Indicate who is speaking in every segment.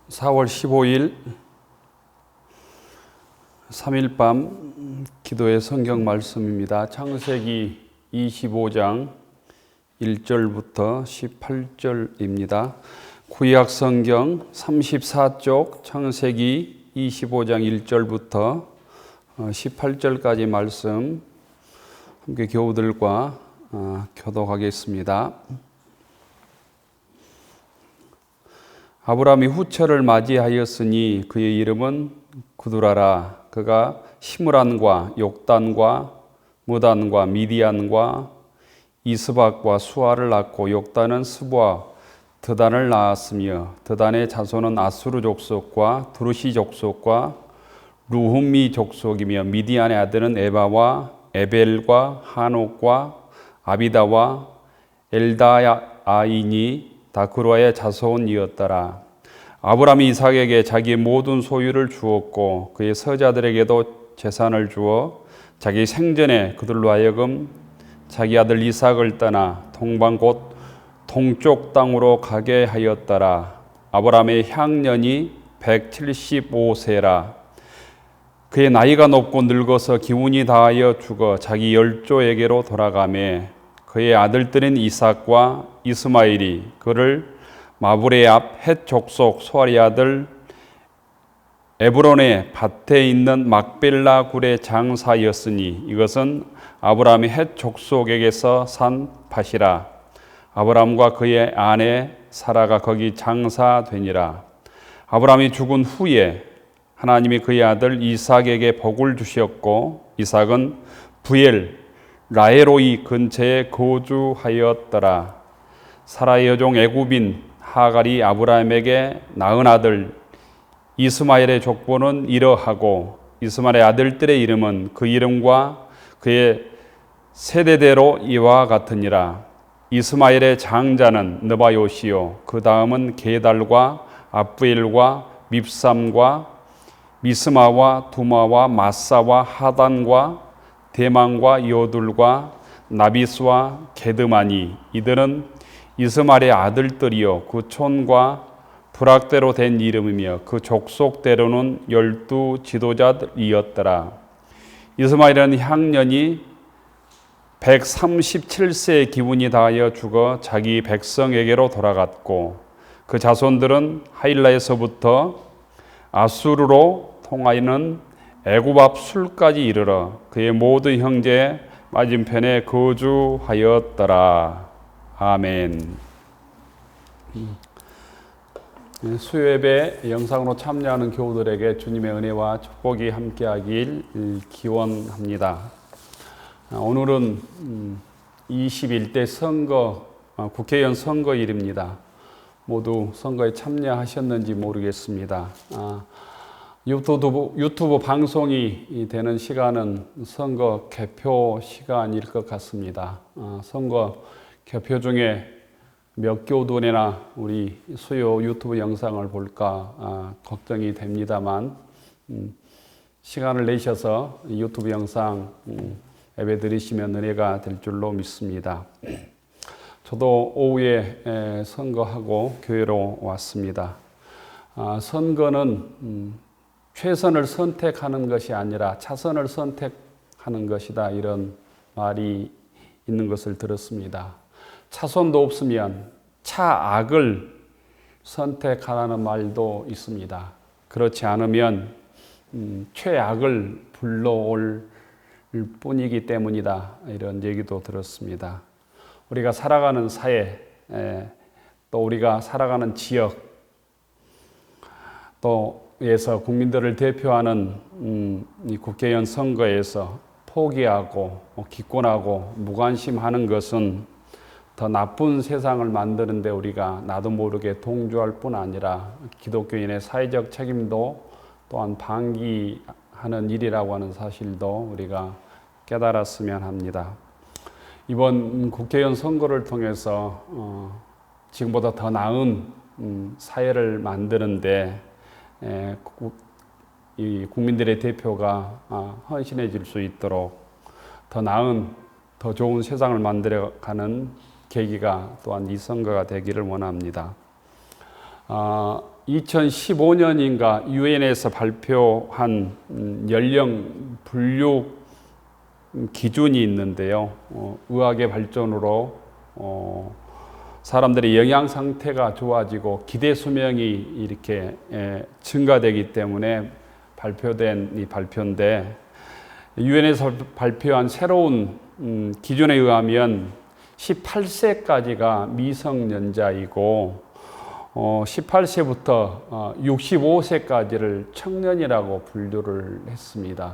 Speaker 1: 4월 15일 3일밤 기도의 성경 말씀입니다. 창세기 25장 1절부터 18절입니다. 구약 성경 34쪽 창세기 25장 1절부터 18절까지 말씀 함께 교우들과 교독하겠습니다. 아브라함이 후처를 맞이하였으니 그의 이름은 구두라라. 그가 시므란과 욕단과 무단과 미디안과 이스박과 수아를 낳고 욕단은 스부와 드단을 낳았으며 드단의 자손은 아수르 족속과 두루시 족속과 루훔미 족속이며 미디안의 아들은 에바와 에벨과 하녹과 아비다와 엘다아이니 다그루아의 자손이었더라. 아브라함이 이삭에게 자기의 모든 소유를 주었고 그의 서자들에게도 재산을 주어 자기 생전에 그들로 하여금 자기 아들 이삭을 떠나 동방 곧 동쪽 땅으로 가게 하였더라. 아브라함의 향년이 175세라. 그의 나이가 높고 늙어서 기운이 다하여 죽어 자기 열조에게로 돌아가매 그의 아들들인 이삭과 이스마엘이 그를 마브레 앞 헷 족속 소알의 아들 에브론의 밭에 있는 막벨라 굴의 장사였으니 이것은 아브라함이 헷 족속에게서 산 밭이라. 아브라함과 그의 아내 사라가 거기 장사되니라. 아브라함이 죽은 후에 하나님이 그의 아들 이삭에게 복을 주셨고 이삭은 부엘 라헤로이 근처에 거주하였더라. 사라의 여종 애굽인 하갈이 아브라함에게 낳은 아들 이스마엘의 족보는 이러하고 이스마엘의 아들들의 이름은 그 이름과 그의 세대대로 이와 같으니라. 이스마엘의 장자는 느바요시요 그 다음은 게달과 아브엘과 밉삼과 미스마와 두마와 마사와 하단과 대망과 여둘과 나비스와 게드마니 이들은 이스마엘의 아들들이요 그 촌과 부락대로 된 이름이며 그 족속대로는 12 지도자들이었더라. 이스마엘은 향년이 137세의 기운이 다하여 죽어 자기 백성에게로 돌아갔고 그 자손들은 하일라에서부터 아수르로 통하여는 애굽 앞 술까지 이르러 그의 모든 형제의 맞은편에 거주하였더라. 아멘. 수요예배 영상으로 참여하는 교우들에게 주님의 은혜와 축복이 함께하길 기원합니다. 오늘은 21대 선거, 국회의원 선거일입니다. 모두 선거에 참여하셨는지 모르겠습니다. 유튜브 방송이 되는 시간은 선거 개표 시간일 것 같습니다. 선거 개표 중에 몇 교도내나 우리 수요 유튜브 영상을 볼까 걱정이 됩니다만 시간을 내셔서 유튜브 영상 예배 드리시면 은혜가 될 줄로 믿습니다. 저도 오후에 선거하고 교회로 왔습니다. 선거는 최선을 선택하는 것이 아니라 차선을 선택하는 것이다 이런 말이 있는 것을 들었습니다. 차선도 없으면 차악을 선택하라는 말도 있습니다. 그렇지 않으면 최악을 불러올 뿐이기 때문이다 이런 얘기도 들었습니다. 우리가 살아가는 사회 또 우리가 살아가는 지역 또에서 국민들을 대표하는 이 국회의원 선거에서 포기하고 기권하고 무관심하는 것은 더 나쁜 세상을 만드는데 우리가 나도 모르게 동조할 뿐 아니라 기독교인의 사회적 책임도 또한 방기하는 일이라고 하는 사실도 우리가 깨달았으면 합니다. 이번 국회의원 선거를 통해서 지금보다 더 나은 사회를 만드는데 이 국민들의 대표가 헌신해질 수 있도록 더 나은, 더 좋은 세상을 만들어가는 계기가 또한 이 선거가 되기를 원합니다. 2015년인가 유엔에서 발표한 연령 분류 기준이 있는데요. 의학의 발전으로 사람들의 영양 상태가 좋아지고 기대 수명이 이렇게 증가되기 때문에 발표된 이 발표인데, 유엔에서 발표한 새로운 기준에 의하면 18세까지가 미성년자이고 18세부터 65세까지를 청년이라고 분류를 했습니다.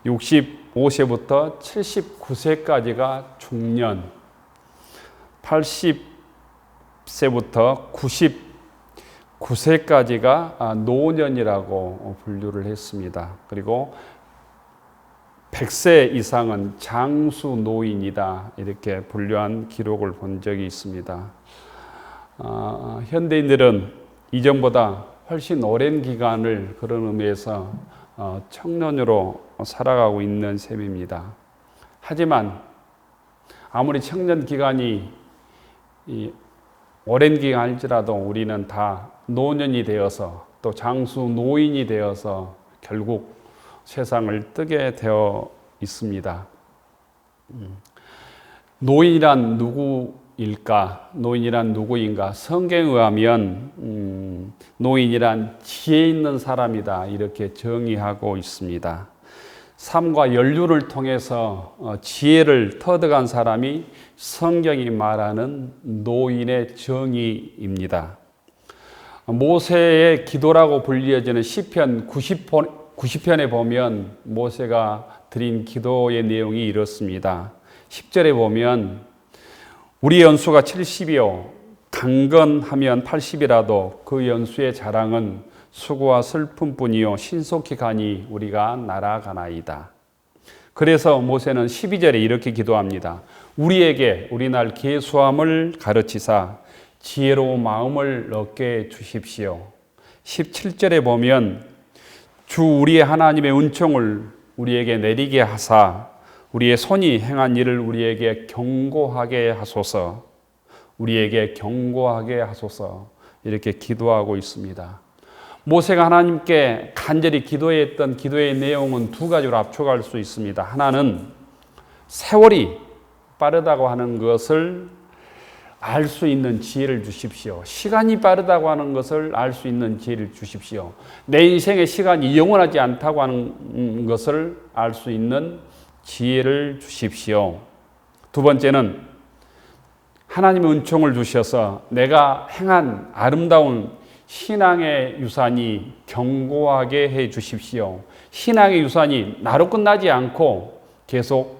Speaker 1: 65세부터 79세까지가 중년, 80세부터 99세까지가 노년이라고 분류를 했습니다. 그리고 100세 이상은 장수 노인이다, 이렇게 분류한 기록을 본 적이 있습니다. 현대인들은 이전보다 훨씬 오랜 기간을 그런 의미에서 청년으로 살아가고 있는 셈입니다. 하지만 아무리 청년 기간이 오랜 기간일지라도 우리는 다 노년이 되어서 또 장수 노인이 되어서 결국 세상을 뜨게 되어 있습니다. 노인이란 누구일까? 노인이란 누구인가? 성경에 의하면 노인이란 지혜 있는 사람이다, 이렇게 정의하고 있습니다. 삶과 연륜을 통해서 지혜를 터득한 사람이 성경이 말하는 노인의 정의입니다. 모세의 기도라고 불리어지는 시편 90편에 보면 모세가 드린 기도의 내용이 이렇습니다. 10절에 보면 우리 연수가 70이요 강건하면 80이라도 그 연수의 자랑은 수고와 슬픔뿐이요 신속히 가니 우리가 날아가나이다. 그래서 모세는 12절에 이렇게 기도합니다. 우리에게 우리날 계수함을 가르치사 지혜로운 마음을 얻게 주십시오. 17절에 보면 주 우리의 하나님의 은총을 우리에게 내리게 하사 우리의 손이 행한 일을 우리에게 경고하게 하소서. 우리에게 경고하게 하소서. 이렇게 기도하고 있습니다. 모세가 하나님께 간절히 기도했던 기도의 내용은 두 가지로 압축할 수 있습니다. 하나는 세월이 빠르다고 하는 것을 알 수 있는 지혜를 주십시오. 시간이 빠르다고 하는 것을 알 수 있는 지혜를 주십시오. 내 인생의 시간이 영원하지 않다고 하는 것을 알 수 있는 지혜를 주십시오. 두 번째는 하나님의 은총을 주셔서 내가 행한 아름다운 신앙의 유산이 견고하게 해 주십시오. 신앙의 유산이 나로 끝나지 않고 계속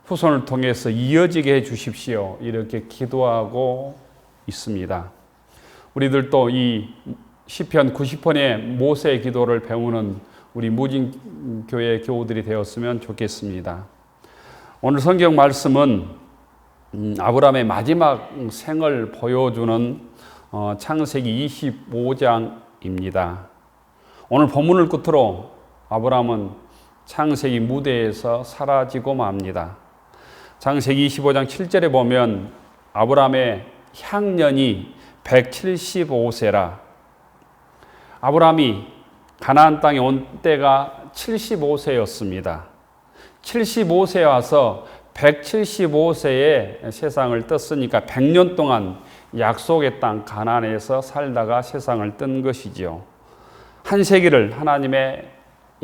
Speaker 1: 후손을 통해서 이어지게 해 주십시오. 이렇게 기도하고 있습니다. 우리들도 이 시편 90편의 모세의 기도를 배우는 우리 무진교회 교우들이 되었으면 좋겠습니다. 오늘 성경 말씀은 아브라함의 마지막 생을 보여주는 창세기 25장입니다. 오늘 본문을 끝으로 아브라함은 창세기 무대에서 사라지고 맙니다. 창세기 25장 7절에 보면 아브라함의 향년이 175세라. 아브라함이 가나안 땅에 온 때가 75세였습니다. 75세에 와서 175세에 세상을 떴으니까 100년 동안 약속의 땅 가나안에서 살다가 세상을 뜬 것이죠. 한 세기를 하나님의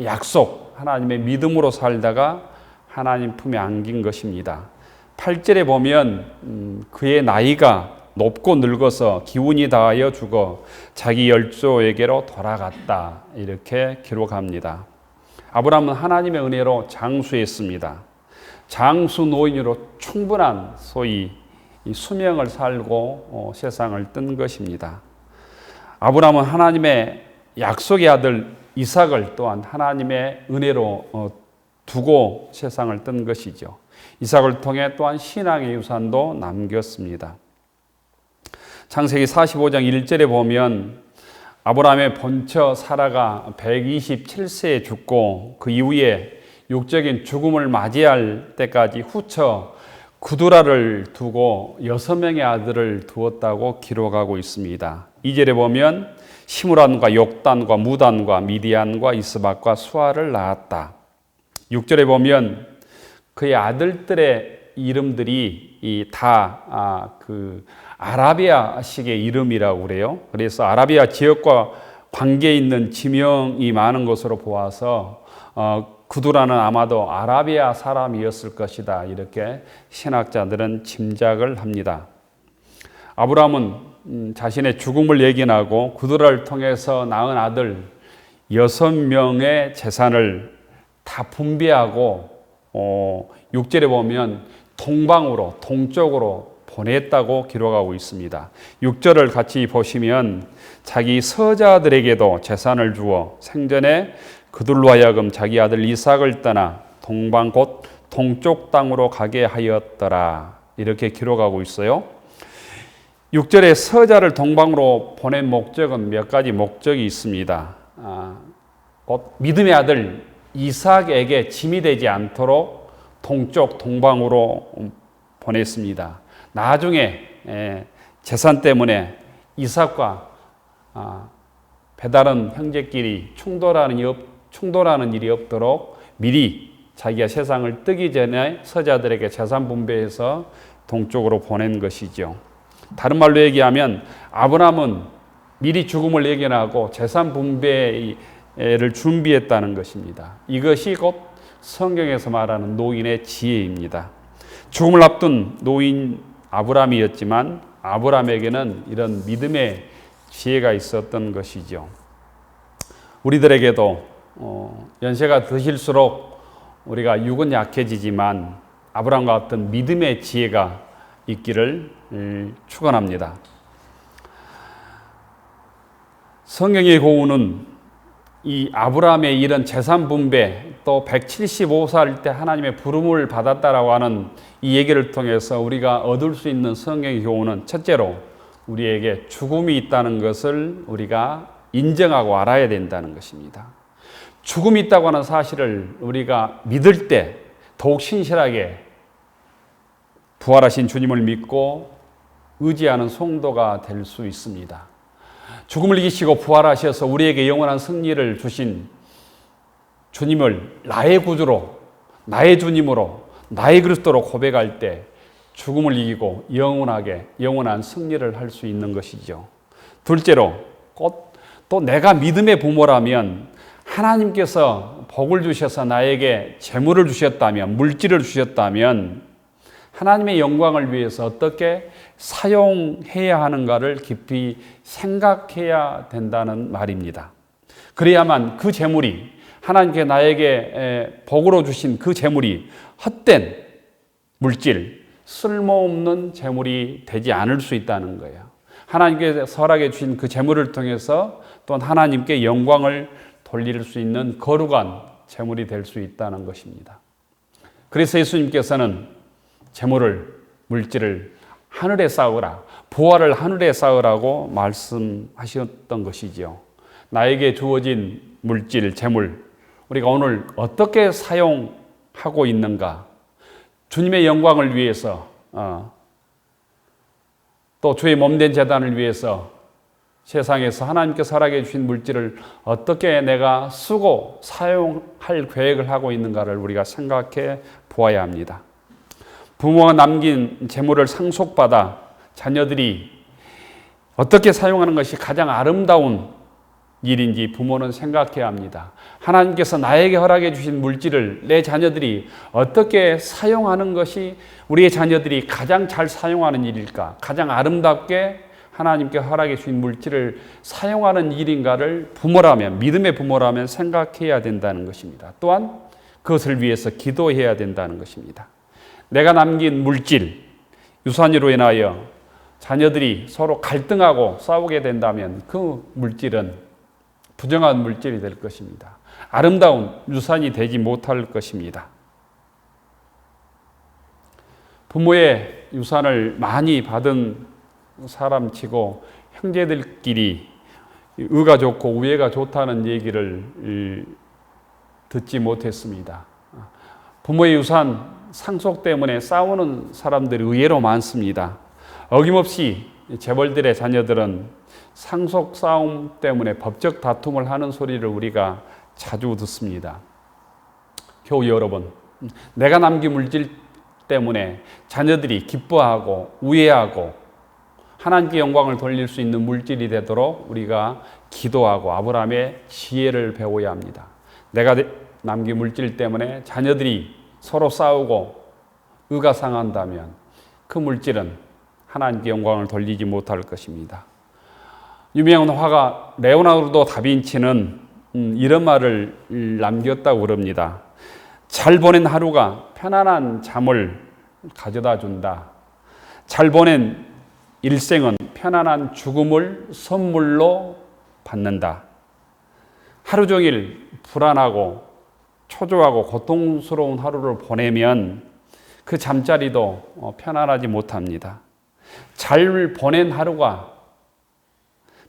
Speaker 1: 약속, 하나님의 믿음으로 살다가 하나님 품에 안긴 것입니다. 8절에 보면 그의 나이가 높고 늙어서 기운이 다하여 죽어 자기 열조에게로 돌아갔다, 이렇게 기록합니다. 아브라함은 하나님의 은혜로 장수했습니다. 장수 노인으로 충분한 소위 수명을 살고 세상을 뜬 것입니다. 아브라함은 하나님의 약속의 아들 이삭을 또한 하나님의 은혜로 두고 세상을 뜬 것이죠. 이삭을 통해 또한 신앙의 유산도 남겼습니다. 창세기 45장 1절에 보면 아브라함의 본처 사라가 127세에 죽고 그 이후에 육적인 죽음을 맞이할 때까지 후처 구두라를 두고 6명의 아들을 두었다고 기록하고 있습니다. 2절에 보면 시므란과 욕단과 무단과 미디안과 이스박과 수아를 낳았다. 6절에 보면 그의 아들들의 이름들이 다 아라비아식의 이름이라고 그래요. 그래서 아라비아 지역과 관계 있는 지명이 많은 것으로 보아서 구두라는 아마도 아라비아 사람이었을 것이다. 이렇게 신학자들은 짐작을 합니다. 아브라함은 자신의 죽음을 예견하고 구두라를 통해서 낳은 아들 6명의 재산을 다 분배하고 6절에 보면 동방으로 동쪽으로 보냈다고 기록하고 있습니다. 6절을 같이 보시면 자기 서자들에게도 재산을 주어 생전에 그들로 하여금 자기 아들 이삭을 떠나 동방 곧 동쪽 땅으로 가게 하였더라. 이렇게 기록하고 있어요. 6절에 서자를 동방으로 보낸 목적은 몇 가지 목적이 있습니다. 곧 믿음의 아들 이삭에게 짐이 되지 않도록 동쪽 동방으로 보냈습니다. 나중에 재산 때문에 이삭과 배다른 형제끼리 충돌하는 일이 없도록 미리 자기가 세상을 뜨기 전에 서자들에게 재산 분배해서 동쪽으로 보낸 것이죠. 다른 말로 얘기하면 아브라함은 미리 죽음을 예견하고 재산 분배를 준비했다는 것입니다. 이것이 곧 성경에서 말하는 노인의 지혜입니다. 죽음을 앞둔 노인 아브라함이었지만 아브라함에게는 이런 믿음의 지혜가 있었던 것이죠. 우리들에게도 연세가 드실수록 우리가 육은 약해지지만 아브라함과 같은 믿음의 지혜가 있기를 축원합니다. 성경의 고우는 이 아브라함의 이런 재산 분배 또 175살 때 하나님의 부름을 받았다라고 하는 이 얘기를 통해서 우리가 얻을 수 있는 성경의 교훈은 첫째로 우리에게 죽음이 있다는 것을 우리가 인정하고 알아야 된다는 것입니다. 죽음이 있다고 하는 사실을 우리가 믿을 때 더욱 신실하게 부활하신 주님을 믿고 의지하는 성도가 될 수 있습니다. 죽음을 이기시고 부활하셔서 우리에게 영원한 승리를 주신 주님을 나의 구주로, 나의 주님으로, 나의 그리스도로 고백할 때 죽음을 이기고 영원한 승리를 할 수 있는 것이죠. 둘째로 또 내가 믿음의 부모라면 하나님께서 복을 주셔서 나에게 재물을 주셨다면, 물질을 주셨다면 하나님의 영광을 위해서 어떻게 사용해야 하는가를 깊이 생각해야 된다는 말입니다. 그래야만 그 재물이 하나님께 나에게 복으로 주신 그 재물이 헛된 물질, 쓸모없는 재물이 되지 않을 수 있다는 거예요. 하나님께서 허락해 주신 그 재물을 통해서 또 하나님께 영광을 돌릴 수 있는 거룩한 재물이 될 수 있다는 것입니다. 그래서 예수님께서는 재물을, 물질을 하늘에 쌓으라, 부활을 하늘에 쌓으라고 말씀하셨던 것이죠. 나에게 주어진 물질, 재물, 우리가 오늘 어떻게 사용하고 있는가? 주님의 영광을 위해서, 또 주의 몸된 제단을 위해서 세상에서 하나님께서 허락해 주신 물질을 어떻게 내가 쓰고 사용할 계획을 하고 있는가를 우리가 생각해 보아야 합니다. 부모가 남긴 재물을 상속받아 자녀들이 어떻게 사용하는 것이 가장 아름다운 일인지 부모는 생각해야 합니다. 하나님께서 나에게 허락해 주신 물질을 내 자녀들이 어떻게 사용하는 것이 우리의 자녀들이 가장 잘 사용하는 일일까? 가장 아름답게 하나님께 허락해 주신 물질을 사용하는 일인가를 부모라면, 믿음의 부모라면 생각해야 된다는 것입니다. 또한 그것을 위해서 기도해야 된다는 것입니다. 내가 남긴 물질, 유산으로 인하여 자녀들이 서로 갈등하고 싸우게 된다면 그 물질은 부정한 물질이 될 것입니다. 아름다운 유산이 되지 못할 것입니다. 부모의 유산을 많이 받은 사람치고 형제들끼리 의가 좋고 우애가 좋다는 얘기를 듣지 못했습니다. 부모의 유산 상속 때문에 싸우는 사람들이 의외로 많습니다. 어김없이 재벌들의 자녀들은 상속 싸움 때문에 법적 다툼을 하는 소리를 우리가 자주 듣습니다. 교우 여러분, 내가 남긴 물질 때문에 자녀들이 기뻐하고 우애하고 하나님께 영광을 돌릴 수 있는 물질이 되도록 우리가 기도하고 아브라함의 지혜를 배워야 합니다. 내가 남긴 물질 때문에 자녀들이 서로 싸우고 의가 상한다면 그 물질은 하나님께 영광을 돌리지 못할 것입니다. 유명한 화가 레오나르도 다빈치는 이런 말을 남겼다고 그럽니다. 잘 보낸 하루가 편안한 잠을 가져다 준다. 잘 보낸 일생은 편안한 죽음을 선물로 받는다. 하루 종일 불안하고 초조하고 고통스러운 하루를 보내면 그 잠자리도 편안하지 못합니다. 잘 보낸 하루가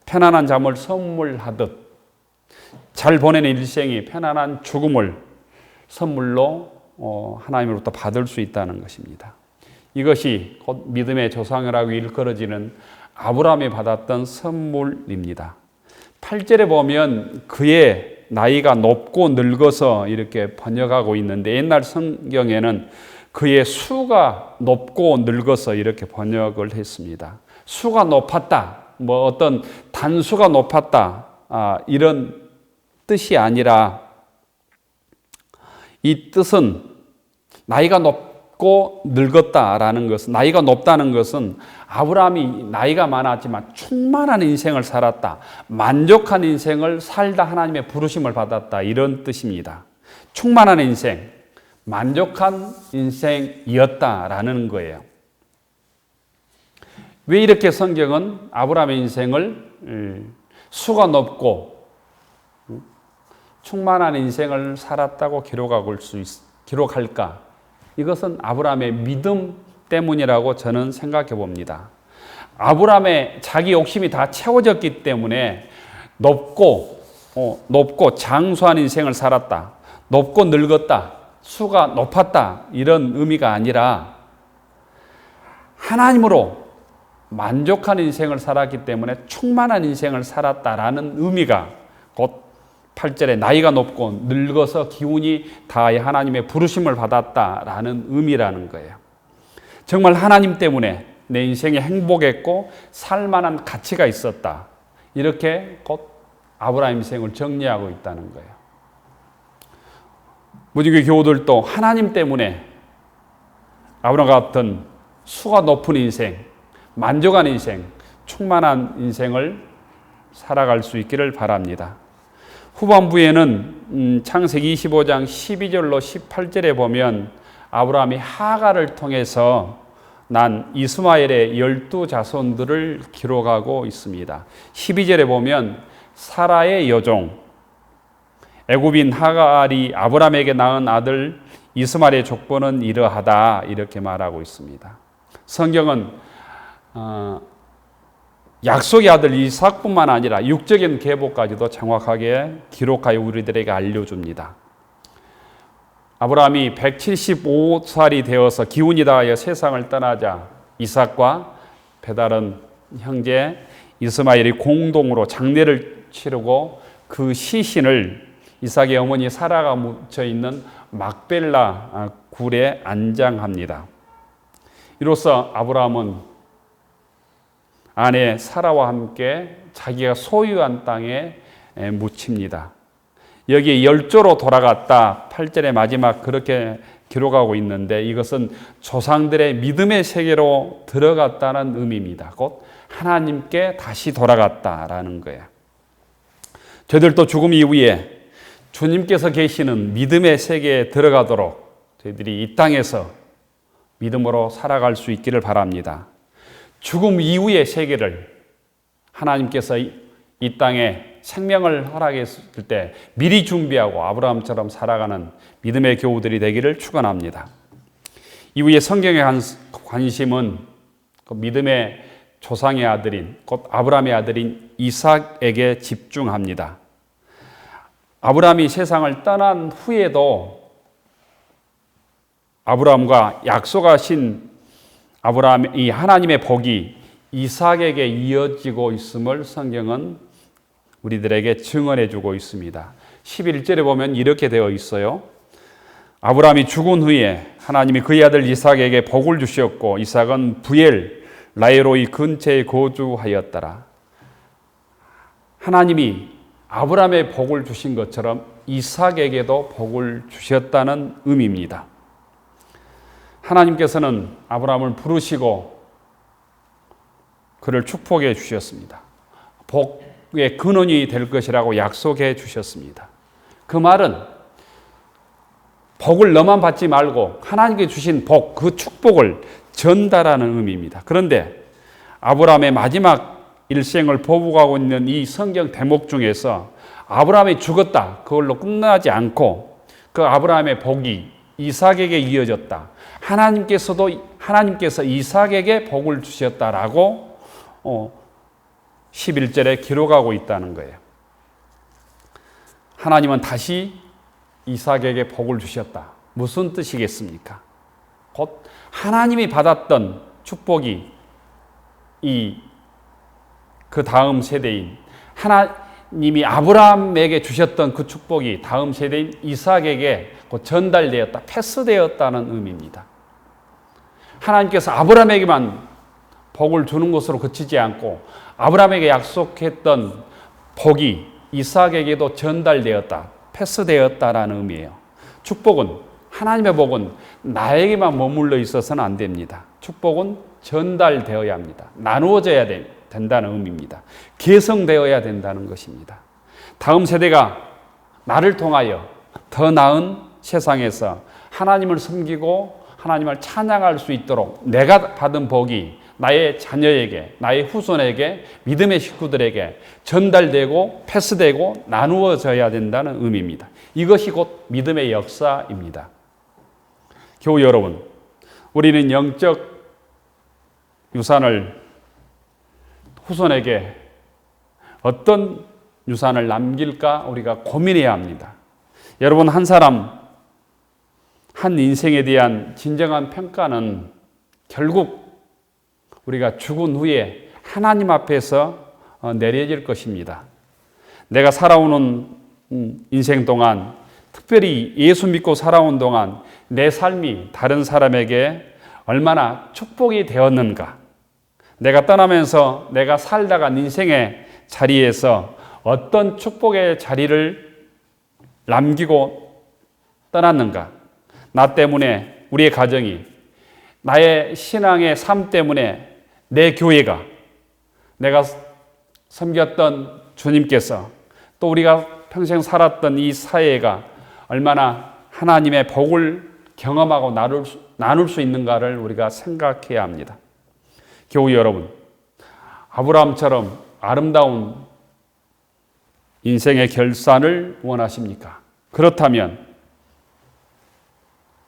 Speaker 1: 편안한 잠을 선물하듯 잘 보낸 일생이 편안한 죽음을 선물로 하나님으로부터 받을 수 있다는 것입니다. 이것이 곧 믿음의 조상이라고 일컬어지는 아브라함이 받았던 선물입니다. 8절에 보면 그의 나이가 높고 늙어서 이렇게 번역하고 있는데 옛날 성경에는 그의 수가 높고 늙어서 이렇게 번역을 했습니다. 수가 높았다, 뭐 어떤 단수가 높았다, 이런 뜻이 아니라 이 뜻은 나이가 높고 늙었다라는 것은, 나이가 높다는 것은 아브라함이 나이가 많았지만 충만한 인생을 살았다, 만족한 인생을 살다 하나님의 부르심을 받았다, 이런 뜻입니다. 충만한 인생, 만족한 인생이었다라는 거예요. 왜 이렇게 성경은 아브라함의 인생을 수가 높고 충만한 인생을 살았다고 기록할까? 이것은 아브라함의 믿음 때문이라고 저는 생각해 봅니다. 아브라함의 자기 욕심이 다 채워졌기 때문에 높고 장수한 인생을 살았다, 높고 늙었다, 수가 높았다, 이런 의미가 아니라 하나님으로 만족한 인생을 살았기 때문에 충만한 인생을 살았다라는 의미가 곧 8절에 나이가 높고 늙어서 기운이 다하여 하나님의 부르심을 받았다라는 의미라는 거예요. 정말 하나님 때문에 내 인생에 행복했고 살만한 가치가 있었다, 이렇게 곧 아브라함 인생을 정리하고 있다는 거예요. 무지개 교우들도 하나님 때문에 아브라함 같은 수가 높은 인생, 만족한 인생, 충만한 인생을 살아갈 수 있기를 바랍니다. 후반부에는 창세기 25장 12절로 18절에 보면 아브라함이 하갈을 통해서 난 이스마엘의 12자손들을 기록하고 있습니다. 12절에 보면 사라의 여종 애굽인 하갈이 아브라함에게 낳은 아들 이스마엘의 족보는 이러하다, 이렇게 말하고 있습니다. 성경은 약속의 아들 이삭뿐만 아니라 육적인 계보까지도 정확하게 기록하여 우리들에게 알려줍니다. 아브라함이 175살이 되어서 기운이 다하여 세상을 떠나자 이삭과 배다른 형제 이스마엘이 공동으로 장례를 치르고 그 시신을 이삭의 어머니 사라가 묻혀 있는 막벨라 굴에 안장합니다. 이로써 아브라함은 아내 사라와 함께 자기가 소유한 땅에 묻힙니다. 여기에 열조로 돌아갔다, 8절의 마지막 그렇게 기록하고 있는데 이것은 조상들의 믿음의 세계로 들어갔다는 의미입니다. 곧 하나님께 다시 돌아갔다라는 거예요. 저희들도 죽음 이후에 주님께서 계시는 믿음의 세계에 들어가도록 저희들이 이 땅에서 믿음으로 살아갈 수 있기를 바랍니다. 죽음 이후의 세계를 하나님께서 이 땅에 생명을 허락했을 때 미리 준비하고 아브라함처럼 살아가는 믿음의 교우들이 되기를 축원합니다. 이후에 성경의 관심은 그 믿음의 조상의 아들인 곧 아브라함의 아들인 이삭에게 집중합니다. 아브라함이 세상을 떠난 후에도 아브라함과 약속하신 아브라함, 이 하나님의 복이 이삭에게 이어지고 있음을 성경은 우리들에게 증언해 주고 있습니다. 11절에 보면 이렇게 되어 있어요. 아브라함이 죽은 후에 하나님이 그의 아들 이삭에게 복을 주셨고 이삭은 부엘 라이로이 근처에 거주하였더라. 하나님이 아브라함의 복을 주신 것처럼 이삭에게도 복을 주셨다는 의미입니다. 하나님께서는 아브라함을 부르시고 그를 축복해 주셨습니다. 복의 근원이 될 것이라고 약속해 주셨습니다. 그 말은 복을 너만 받지 말고 하나님께 주신 복, 그 축복을 전달하는 의미입니다. 그런데 아브라함의 마지막 일생을 보복하고 있는 이 성경 대목 중에서 아브라함이 죽었다, 그걸로 끝나지 않고 그 아브라함의 복이 이삭에게 이어졌다. 하나님께서 이삭에게 복을 주셨다라고 11절에 기록하고 있다는 거예요. 하나님은 다시 이삭에게 복을 주셨다. 무슨 뜻이겠습니까? 곧 하나님이 받았던 축복이 그 다음 세대인 하나님이 아브라함에게 주셨던 그 축복이 다음 세대인 이삭에게 곧 전달되었다, 패스되었다는 의미입니다. 하나님께서 아브라함에게만 복을 주는 것으로 그치지 않고 아브라함에게 약속했던 복이 이삭에게도 전달되었다, 패스되었다라는 의미예요. 축복은, 하나님의 복은 나에게만 머물러 있어서는 안 됩니다. 축복은 전달되어야 합니다. 나누어져야 된다는 의미입니다. 계승되어야 된다는 것입니다. 다음 세대가 나를 통하여 더 나은 세상에서 하나님을 섬기고 하나님을 찬양할 수 있도록 내가 받은 복이 나의 자녀에게, 나의 후손에게, 믿음의 식구들에게 전달되고 패스되고 나누어져야 된다는 의미입니다. 이것이 곧 믿음의 역사입니다. 교우 여러분, 우리는 영적 유산을 후손에게 어떤 유산을 남길까 우리가 고민해야 합니다. 여러분, 한 사람, 한 인생에 대한 진정한 평가는 결국 우리가 죽은 후에 하나님 앞에서 내려질 것입니다. 내가 살아오는 인생 동안, 특별히 예수 믿고 살아온 동안 내 삶이 다른 사람에게 얼마나 축복이 되었는가, 내가 떠나면서 내가 살다간 인생의 자리에서 어떤 축복의 자리를 남기고 떠났는가, 나 때문에 우리의 가정이, 나의 신앙의 삶 때문에 내 교회가, 내가 섬겼던 주님께서, 또 우리가 평생 살았던 이 사회가 얼마나 하나님의 복을 경험하고 나눌 수 있는가를 우리가 생각해야 합니다. 교우 여러분, 아브라함처럼 아름다운 인생의 결산을 원하십니까? 그렇다면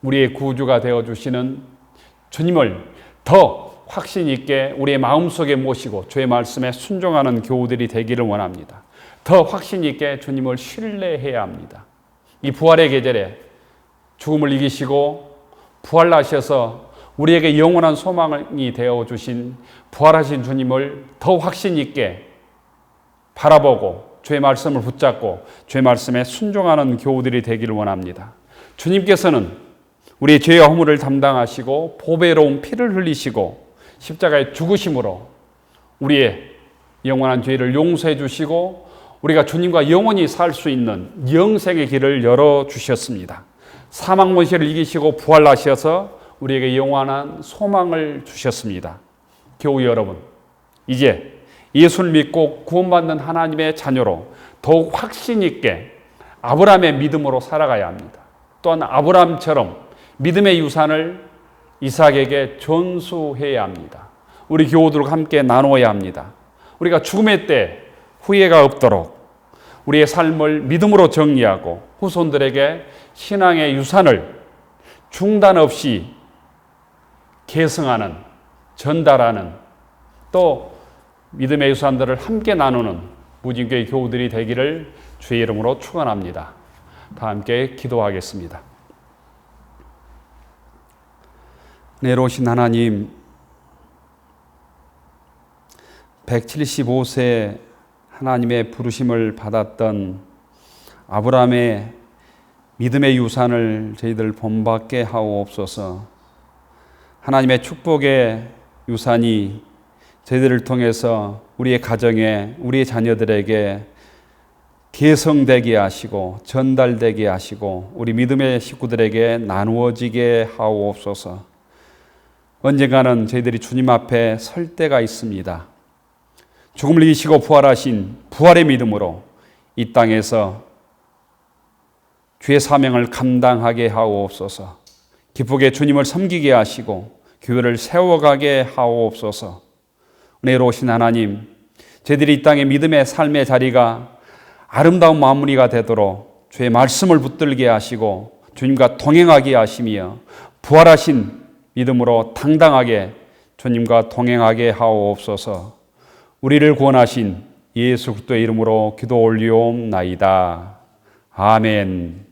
Speaker 1: 우리의 구주가 되어주시는 주님을 더 확신 있게 우리의 마음속에 모시고 주의 말씀에 순종하는 교우들이 되기를 원합니다. 더 확신 있게 주님을 신뢰해야 합니다. 이 부활의 계절에 죽음을 이기시고 부활하셔서 우리에게 영원한 소망이 되어주신 부활하신 주님을 더 확신 있게 바라보고 주의 말씀을 붙잡고 주의 말씀에 순종하는 교우들이 되기를 원합니다. 주님께서는 우리의 죄와 허물을 담당하시고 보배로운 피를 흘리시고 십자가에 죽으심으로 우리의 영원한 죄를 용서해 주시고 우리가 주님과 영원히 살 수 있는 영생의 길을 열어주셨습니다. 사망 문제를 이기시고 부활하셔서 우리에게 영원한 소망을 주셨습니다. 교우 여러분, 이제 예수를 믿고 구원받는 하나님의 자녀로 더욱 확신 있게 아브라함의 믿음으로 살아가야 합니다. 또한 아브라함처럼 믿음의 유산을 이삭에게 전수해야 합니다. 우리 교우들과 함께 나누어야 합니다. 우리가 죽음의 때 후회가 없도록 우리의 삶을 믿음으로 정리하고 후손들에게 신앙의 유산을 중단 없이 계승하는, 전달하는, 또 믿음의 유산들을 함께 나누는 무진교회 교우들이 되기를 주의 이름으로 축원합니다. 다 함께 기도하겠습니다. 내로우신 하나님, 175세 하나님의 부르심을 받았던 아브라함의 믿음의 유산을 저희들 본받게 하옵소서. 하나님의 축복의 유산이 저희들을 통해서 우리의 가정에, 우리의 자녀들에게 계성되게 하시고 전달되게 하시고 우리 믿음의 식구들에게 나누어지게 하옵소서. 언젠가는 저희들이 주님 앞에 설 때가 있습니다. 죽음을 이기시고 부활하신 부활의 믿음으로 이 땅에서 주의 사명을 감당하게 하옵소서. 기쁘게 주님을 섬기게 하시고 교회를 세워가게 하옵소서. 은혜로우신 하나님, 저희들이 이 땅의 믿음의 삶의 자리가 아름다운 마무리가 되도록 주의 말씀을 붙들게 하시고 주님과 동행하게 하시며 부활하신 믿음으로 당당하게 주님과 동행하게 하옵소서. 우리를 구원하신 예수 그리스도의 이름으로 기도 올리옵나이다. 아멘.